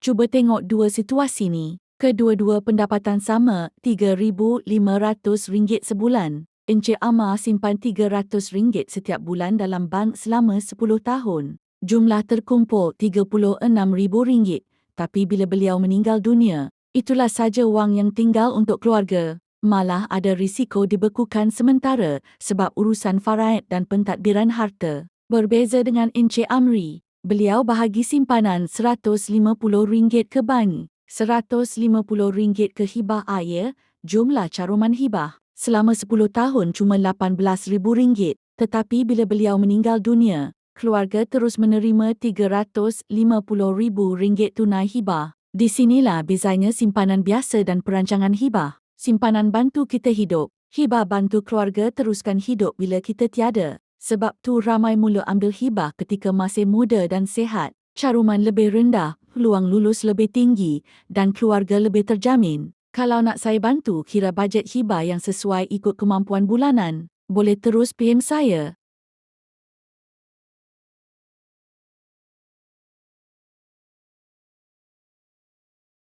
Cuba tengok dua situasi ni. Kedua-dua pendapatan sama, RM3,500 sebulan. Encik Amar simpan RM300 setiap bulan dalam bank selama 10 tahun. Jumlah terkumpul RM36,000. Tapi bila beliau meninggal dunia, itulah saja wang yang tinggal untuk keluarga. Malah ada risiko dibekukan sementara sebab urusan faraid dan pentadbiran harta. Berbeza dengan Encik Amri, beliau bahagi simpanan RM150 ke bank, RM150 ke hibah ayah, jumlah caruman hibah. Selama 10 tahun cuma RM18,000, tetapi bila beliau meninggal dunia, keluarga terus menerima RM350,000 tunai hibah. Di sinilah bezanya simpanan biasa dan perancangan hibah. Simpanan bantu kita hidup. Hibah bantu keluarga teruskan hidup bila kita tiada. Sebab tu ramai mula ambil hibah ketika masih muda dan sihat. Caruman lebih rendah, peluang lulus lebih tinggi dan keluarga lebih terjamin. Kalau nak saya bantu kira bajet hibah yang sesuai ikut kemampuan bulanan, boleh terus PM saya.